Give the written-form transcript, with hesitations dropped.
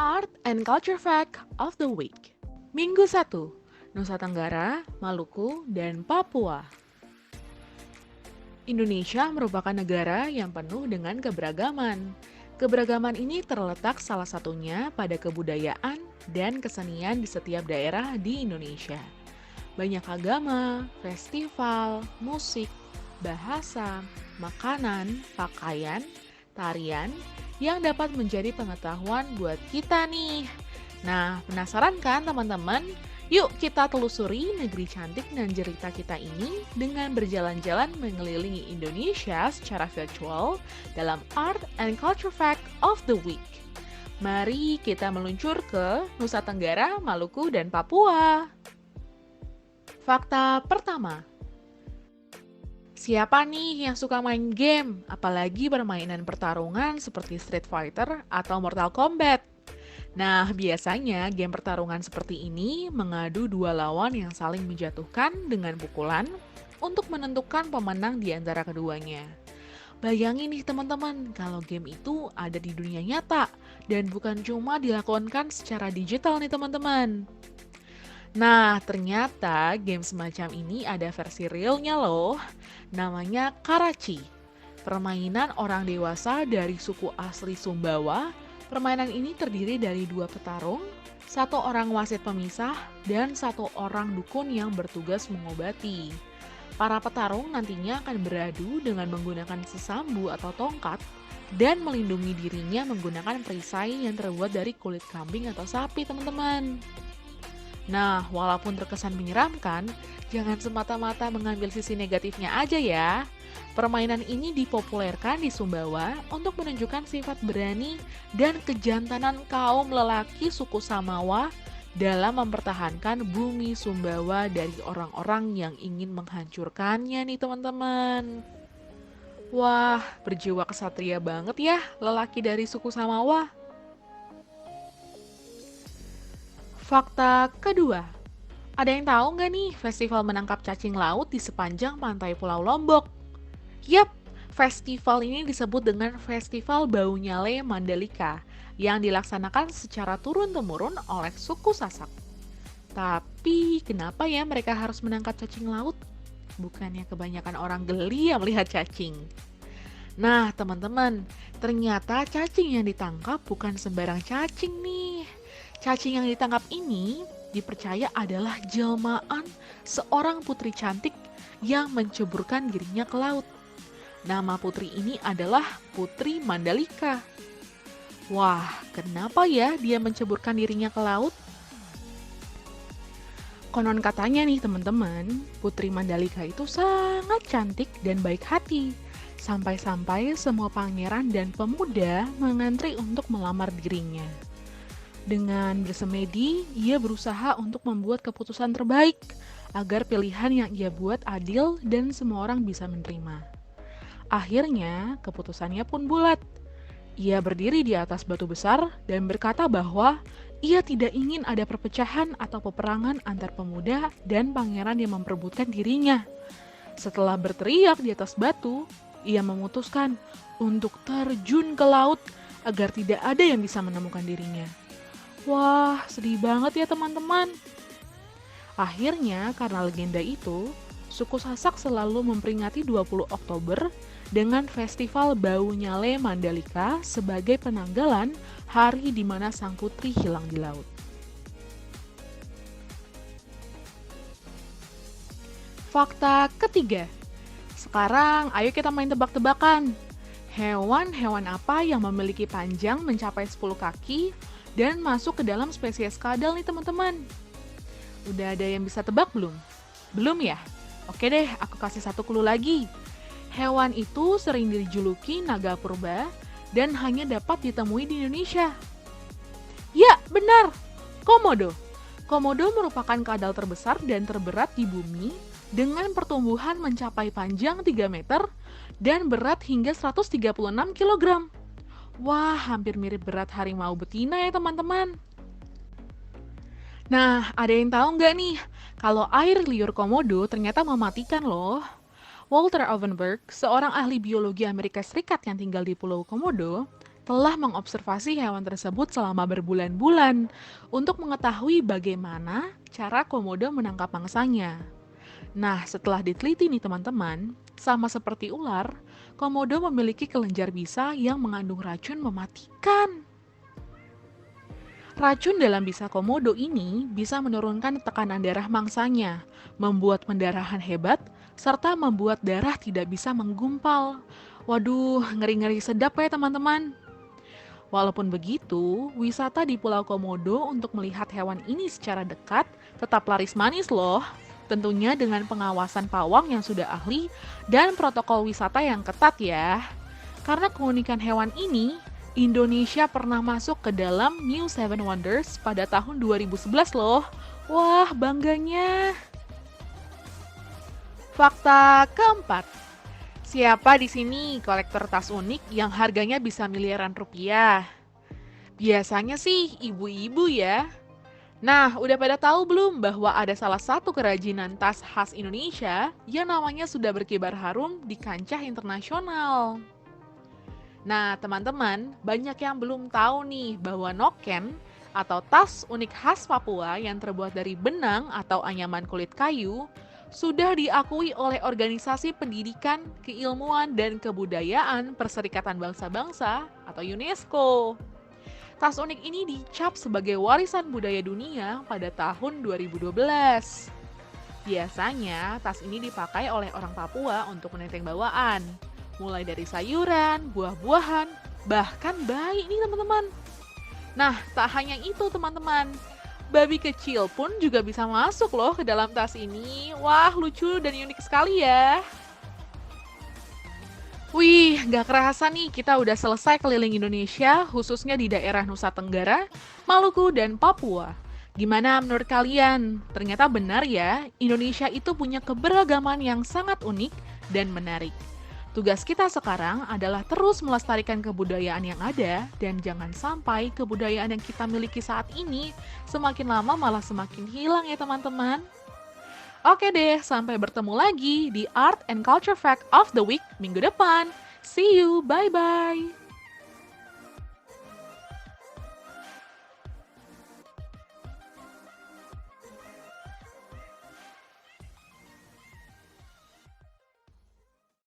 Art and Culture Fact of the Week. Minggu 1, Nusa Tenggara, Maluku, dan Papua. Indonesia merupakan negara yang penuh dengan keberagaman. Keberagaman ini terletak salah satunya pada kebudayaan dan kesenian di setiap daerah di Indonesia. Banyak agama, festival, musik, bahasa, makanan, pakaian, tarian yang dapat menjadi pengetahuan buat kita nih. Nah, penasaran kan teman-teman? Yuk kita telusuri negeri cantik dan cerita kita ini dengan berjalan-jalan mengelilingi Indonesia secara virtual dalam Art and Culture Fact of the Week. Mari kita meluncur ke Nusa Tenggara, Maluku, dan Papua. Fakta pertama. Siapa nih yang suka main game, apalagi permainan pertarungan seperti Street Fighter atau Mortal Kombat? Nah, biasanya game pertarungan seperti ini mengadu dua lawan yang saling menjatuhkan dengan pukulan untuk menentukan pemenang di antara keduanya. Bayangin nih teman-teman, kalau game itu ada di dunia nyata dan bukan cuma dilakukan secara digital nih teman-teman. Nah, ternyata game semacam ini ada versi realnya loh, namanya Karachi. Permainan orang dewasa dari suku asli Sumbawa. Permainan ini terdiri dari dua petarung, satu orang wasit pemisah, dan satu orang dukun yang bertugas mengobati. Para petarung nantinya akan beradu dengan menggunakan sesambu atau tongkat dan melindungi dirinya menggunakan perisai yang terbuat dari kulit kambing atau sapi, teman-teman. Nah, walaupun terkesan menyeramkan, jangan semata-mata mengambil sisi negatifnya aja ya. Permainan ini dipopulerkan di Sumbawa untuk menunjukkan sifat berani dan kejantanan kaum lelaki suku Samawa dalam mempertahankan bumi Sumbawa dari orang-orang yang ingin menghancurkannya nih teman-teman. Wah, berjiwa kesatria banget ya lelaki dari suku Samawa. Fakta kedua, ada yang tahu nggak nih festival menangkap cacing laut di sepanjang pantai Pulau Lombok? Yap, festival ini disebut dengan Festival Bau Nyale Mandalika yang dilaksanakan secara turun-temurun oleh suku Sasak. Tapi kenapa ya mereka harus menangkap cacing laut? Bukannya kebanyakan orang geli ya melihat cacing. Nah teman-teman, ternyata cacing yang ditangkap bukan sembarang cacing nih. Cacing yang ditangkap ini dipercaya adalah jelmaan seorang putri cantik yang menceburkan dirinya ke laut. Nama putri ini adalah Putri Mandalika. Wah, kenapa ya dia menceburkan dirinya ke laut? Konon katanya nih teman-teman, Putri Mandalika itu sangat cantik dan baik hati. Sampai-sampai semua pangeran dan pemuda mengantri untuk melamar dirinya. Dengan bersemedi, ia berusaha untuk membuat keputusan terbaik agar pilihan yang ia buat adil dan semua orang bisa menerima. Akhirnya, keputusannya pun bulat. Ia berdiri di atas batu besar dan berkata bahwa ia tidak ingin ada perpecahan atau peperangan antar pemuda dan pangeran yang memperebutkan dirinya. Setelah berteriak di atas batu, ia memutuskan untuk terjun ke laut agar tidak ada yang bisa menemukan dirinya. Wah, sedih banget ya teman-teman. Akhirnya, karena legenda itu, suku Sasak selalu memperingati 20 Oktober dengan Festival Bau Nyale Mandalika sebagai penanggalan hari di mana sang putri hilang di laut. Fakta ketiga. Sekarang, ayo kita main tebak-tebakan. Hewan-hewan apa yang memiliki panjang mencapai 10 kaki dan masuk ke dalam spesies kadal nih teman-teman? Udah ada yang bisa tebak belum? Belum ya? Oke deh, aku kasih satu clue lagi. Hewan itu sering dijuluki naga purba dan hanya dapat ditemui di Indonesia. Ya, benar! Komodo. Komodo merupakan kadal terbesar dan terberat di bumi dengan pertumbuhan mencapai panjang 3 meter dan berat hingga 136 kg. Wah, hampir mirip berat harimau betina ya teman-teman. Nah, ada yang tahu nggak nih, kalau air liur komodo ternyata mematikan loh. Walter Ovenberg, seorang ahli biologi Amerika Serikat yang tinggal di Pulau Komodo, telah mengobservasi hewan tersebut selama berbulan-bulan untuk mengetahui bagaimana cara komodo menangkap mangsanya. Nah, setelah diteliti nih teman-teman, sama seperti ular, komodo memiliki kelenjar bisa yang mengandung racun mematikan. Racun dalam bisa komodo ini bisa menurunkan tekanan darah mangsanya, membuat pendarahan hebat, serta membuat darah tidak bisa menggumpal. Waduh, ngeri-ngeri sedap ya teman-teman. Walaupun begitu, wisata di Pulau Komodo untuk melihat hewan ini secara dekat tetap laris manis loh. Tentunya dengan pengawasan pawang yang sudah ahli dan protokol wisata yang ketat ya. Karena keunikan hewan ini, Indonesia pernah masuk ke dalam New Seven Wonders pada tahun 2011 loh. Wah, bangganya. Fakta keempat. Siapa di sini kolektor tas unik yang harganya bisa miliaran rupiah? Biasanya sih ibu-ibu ya. Nah, udah pada tahu belum bahwa ada salah satu kerajinan tas khas Indonesia yang namanya sudah berkibar harum di kancah internasional? Nah, teman-teman, banyak yang belum tahu nih bahwa noken atau tas unik khas Papua yang terbuat dari benang atau anyaman kulit kayu sudah diakui oleh Organisasi Pendidikan, Keilmuan, dan Kebudayaan Perserikatan Bangsa-Bangsa atau UNESCO. Tas unik ini dicap sebagai warisan budaya dunia pada tahun 2012. Biasanya, tas ini dipakai oleh orang Papua untuk menenteng bawaan, mulai dari sayuran, buah-buahan, bahkan bayi nih teman-teman. Nah, tak hanya itu teman-teman, babi kecil pun juga bisa masuk loh ke dalam tas ini. Wah, lucu dan unik sekali ya. Wih, nggak kerasa nih kita udah selesai keliling Indonesia, khususnya di daerah Nusa Tenggara, Maluku, dan Papua. Gimana menurut kalian? Ternyata benar ya, Indonesia itu punya keberagaman yang sangat unik dan menarik. Tugas kita sekarang adalah terus melestarikan kebudayaan yang ada dan jangan sampai kebudayaan yang kita miliki saat ini semakin lama malah semakin hilang ya teman-teman. Oke deh, sampai bertemu lagi di Art and Culture Fact of the Week minggu depan. See you, bye-bye!